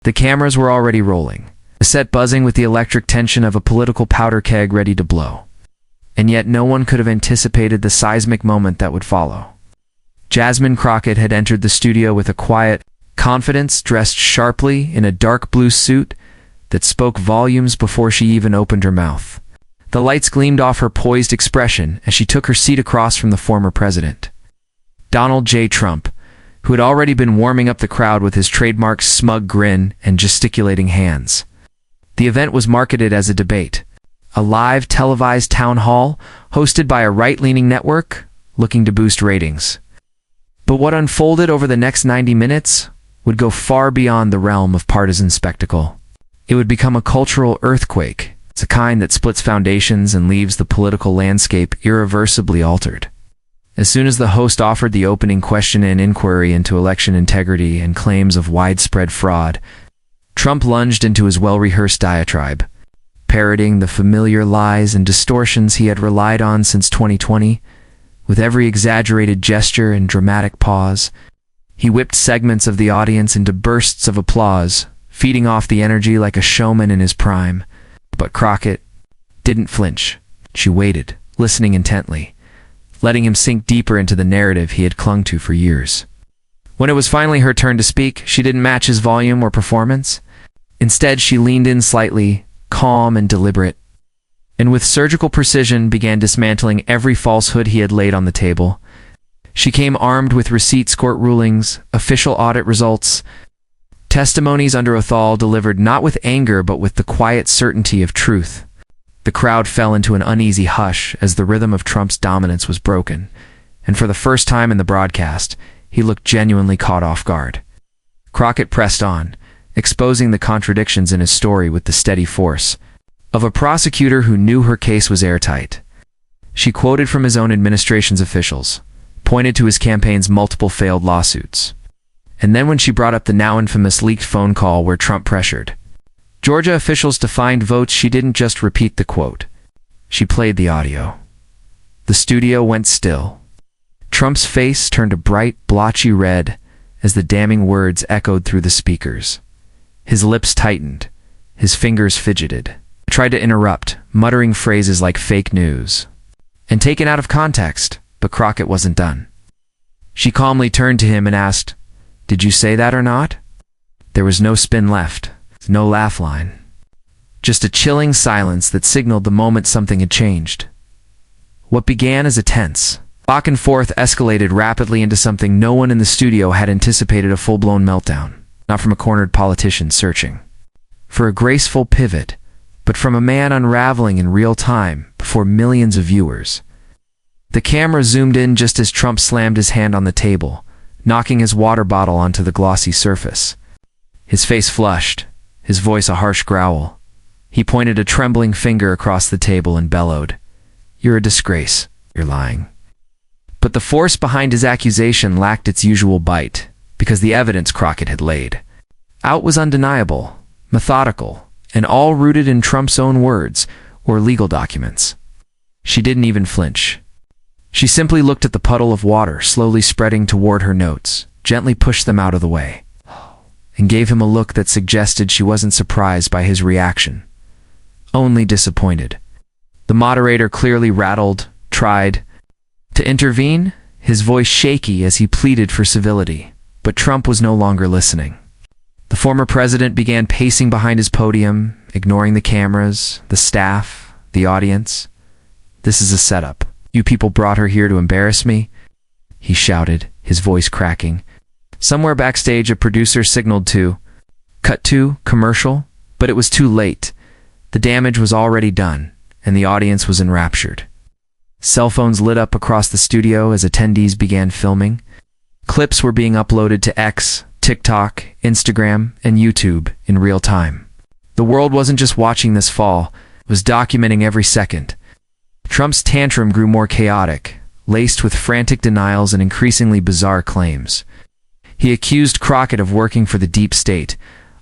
The cameras were already rolling, the set buzzing with the electric tension of a political powder keg ready to blow. And yet no one could have anticipated the seismic moment that would follow. Jasmine Crockett had entered the studio with a quiet confidence, dressed sharply in a dark blue suit that spoke volumes before she even opened her mouth. The lights gleamed off her poised expression as she took her seat across from the former president, Donald J. Trump, who had already been warming up the crowd with his trademark smug grin and gesticulating hands. The event was marketed as a debate, a live televised town hall hosted by a right-leaning network looking to boost ratings. But what unfolded over the next 90 minutes would go far beyond the realm of partisan spectacle. It would become a cultural earthquake. It's a kind that splits foundations and leaves the political landscape irreversibly altered. As soon as the host offered the opening question and inquiry into election integrity and claims of widespread fraud, Trump lunged into his well-rehearsed diatribe, parroting the familiar lies and distortions he had relied on since 2020. With every exaggerated gesture and dramatic pause, he whipped segments of the audience into bursts of applause, feeding off the energy like a showman in his prime. But Crockett didn't flinch. She waited, listening intently, letting him sink deeper into the narrative he had clung to for years. When it was finally her turn to speak, she didn't match his volume or performance. Instead, she leaned in slightly, calm and deliberate, and with surgical precision began dismantling every falsehood he had laid on the table. She came armed with receipts, court rulings, official audit results, testimonies under oath, all delivered not with anger but with the quiet certainty of truth. The crowd fell into an uneasy hush as the rhythm of Trump's dominance was broken, and for the first time in the broadcast, he looked genuinely caught off guard. Crockett pressed on, exposing the contradictions in his story with the steady force of a prosecutor who knew her case was airtight. She quoted from his own administration's officials, pointed to his campaign's multiple failed lawsuits. And then when she brought up the now infamous leaked phone call where Trump pressured Georgia officials to find votes, she didn't just repeat the quote. She played the audio. The studio went still. Trump's face turned a bright, blotchy red as the damning words echoed through the speakers. His lips tightened. His fingers fidgeted. He tried to interrupt, muttering phrases like fake news and taken out of context, but Crockett wasn't done. She calmly turned to him and asked, "Did you say that or not?" There was no spin left, no laugh line. Just a chilling silence that signaled the moment something had changed. What began as a tense back and forth escalated rapidly into something no one in the studio had anticipated: a full-blown meltdown. Not from a cornered politician searching for a graceful pivot, but from a man unraveling in real time before millions of viewers. The camera zoomed in just as Trump slammed his hand on the table, knocking his water bottle onto the glossy surface. His face flushed, his voice a harsh growl. He pointed a trembling finger across the table and bellowed, "You're a disgrace. You're lying." But the force behind his accusation lacked its usual bite, because the evidence Crockett had laid out was undeniable, methodical, and all rooted in Trump's own words or legal documents. She didn't even flinch. She simply looked at the puddle of water slowly spreading toward her notes, gently pushed them out of the way, and gave him a look that suggested she wasn't surprised by his reaction, only disappointed. The moderator clearly rattled, tried to intervene, his voice shaky as he pleaded for civility, but Trump was no longer listening. The former president began pacing behind his podium, ignoring the cameras, the staff, the audience. "This is a setup. You people brought her here to embarrass me," he shouted, his voice cracking. Somewhere backstage, a producer signaled to cut to commercial, but it was too late. The damage was already done, and the audience was enraptured. Cell phones lit up across the studio as attendees began filming. Clips were being uploaded to X, TikTok, Instagram, and YouTube in real time. The world wasn't just watching this fall, it was documenting every second. Trump's tantrum grew more chaotic, laced with frantic denials and increasingly bizarre claims. He accused Crockett of working for the deep state,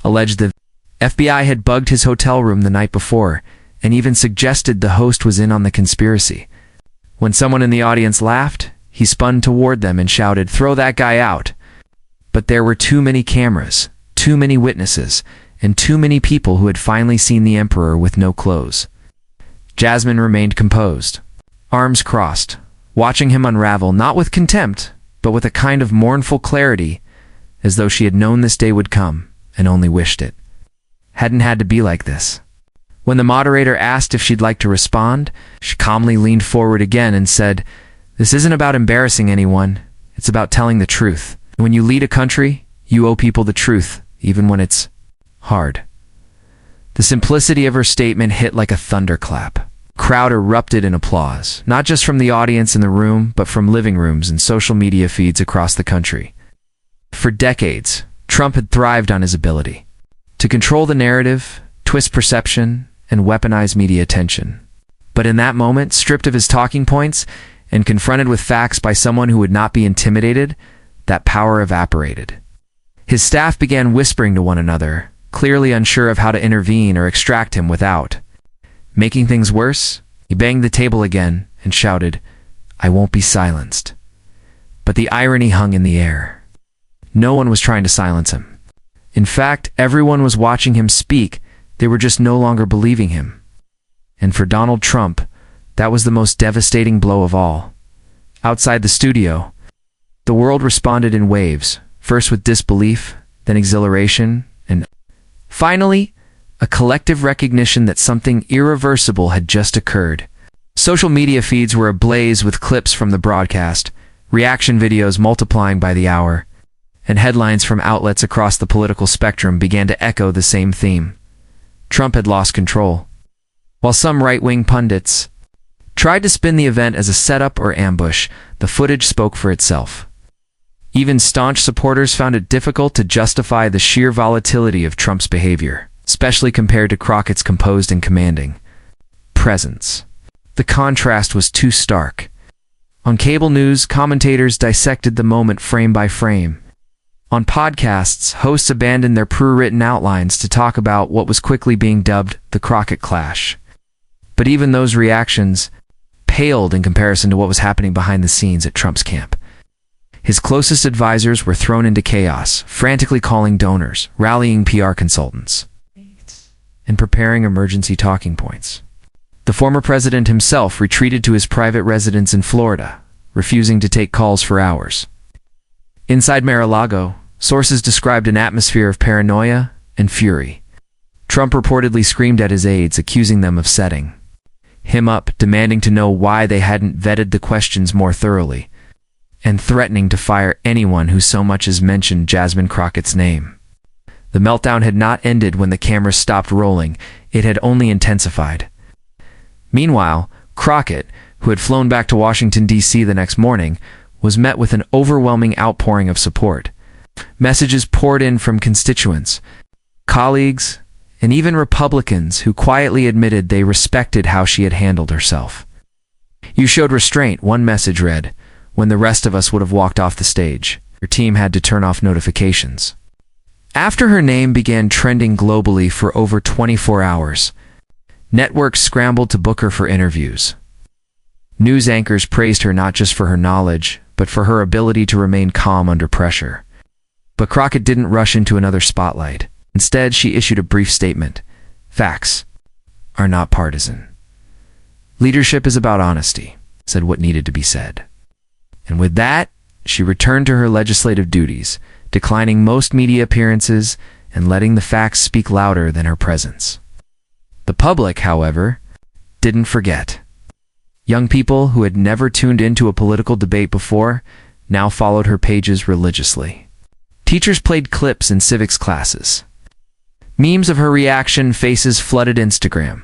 alleged the FBI had bugged his hotel room the night before, and even suggested the host was in on the conspiracy. When someone in the audience laughed, he spun toward them and shouted, "Throw that guy out!" But there were too many cameras, too many witnesses, and too many people who had finally seen the emperor with no clothes. Jasmine remained composed, arms crossed, watching him unravel, not with contempt, but with a kind of mournful clarity, as though she had known this day would come and only wished it hadn't had to be like this. When the moderator asked if she'd like to respond, she calmly leaned forward again and said, "This isn't about embarrassing anyone, it's about telling the truth. When you lead a country, you owe people the truth, even when it's hard." The simplicity of her statement hit like a thunderclap. Crowd erupted in applause, not just from the audience in the room, but from living rooms and social media feeds across the country. For decades, Trump had thrived on his ability to control the narrative, twist perception, and weaponize media attention. But in that moment, stripped of his talking points and confronted with facts by someone who would not be intimidated, that power evaporated. His staff began whispering to one another, clearly unsure of how to intervene or extract him without. Making things worse, he banged the table again and shouted, "I won't be silenced." But the irony hung in the air. No one was trying to silence him. In fact, everyone was watching him speak. They were just no longer believing him. And for Donald Trump, that was the most devastating blow of all. Outside the studio, the world responded in waves, first with disbelief, then exhilaration, and finally, a collective recognition that something irreversible had just occurred. Social media feeds were ablaze with clips from the broadcast, reaction videos multiplying by the hour, and headlines from outlets across the political spectrum began to echo the same theme. Trump had lost control. While some right-wing pundits tried to spin the event as a setup or ambush, the footage spoke for itself. Even staunch supporters found it difficult to justify the sheer volatility of Trump's behavior, especially compared to Crockett's composed and commanding presence. The contrast was too stark. On cable news, commentators dissected the moment frame by frame. On podcasts, hosts abandoned their pre-written outlines to talk about what was quickly being dubbed the Crockett Clash. But even those reactions paled in comparison to what was happening behind the scenes at Trump's camp. His closest advisors were thrown into chaos, frantically calling donors, rallying PR consultants, and preparing emergency talking points. The former president himself retreated to his private residence in Florida, refusing to take calls for hours. Inside Mar-a-Lago, sources described an atmosphere of paranoia and fury. Trump reportedly screamed at his aides, accusing them of setting him up, demanding to know why they hadn't vetted the questions more thoroughly, and threatening to fire anyone who so much as mentioned Jasmine Crockett's name. The meltdown had not ended when the cameras stopped rolling, it had only intensified. Meanwhile, Crockett, who had flown back to Washington, D.C. the next morning, was met with an overwhelming outpouring of support. Messages poured in from constituents, colleagues, and even Republicans who quietly admitted they respected how she had handled herself. "You showed restraint," one message read, "when the rest of us would have walked off the stage. Your team had to turn off notifications." After her name began trending globally for over 24 hours, networks scrambled to book her for interviews. News anchors praised her not just for her knowledge, but for her ability to remain calm under pressure. But Crockett didn't rush into another spotlight. Instead, she issued a brief statement. "Facts are not partisan. Leadership is about honesty," said what needed to be said. And with that, she returned to her legislative duties, declining most media appearances and letting the facts speak louder than her presence. The public, however, didn't forget. Young people who had never tuned into a political debate before now followed her pages religiously. Teachers played clips in civics classes. Memes of her reaction faces flooded Instagram.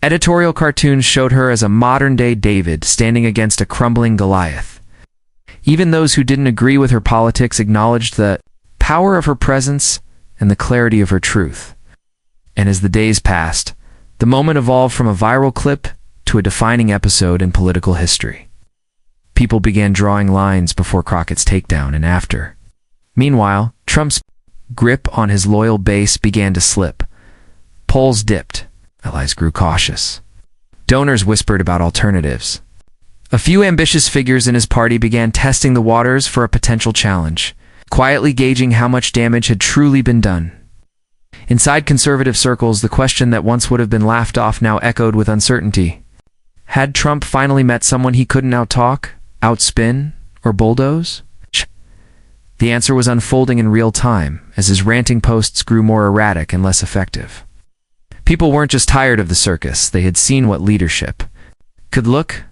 Editorial cartoons showed her as a modern-day David standing against a crumbling Goliath. Even those who didn't agree with her politics acknowledged the power of her presence and the clarity of her truth. And as the days passed, the moment evolved from a viral clip to a defining episode in political history. People began drawing lines before Crockett's takedown and after. Meanwhile, Trump's grip on his loyal base began to slip. Polls dipped. Allies grew cautious. Donors whispered about alternatives. A few ambitious figures in his party began testing the waters for a potential challenge. quietly gauging how much damage had truly been done. Inside conservative circles, the question that once would have been laughed off now echoed with uncertainty. Had Trump finally met someone he couldn't outtalk, outspin, or bulldoze? The answer was unfolding in real time, as his ranting posts grew more erratic and less effective. People weren't just tired of the circus, they had seen what leadership could look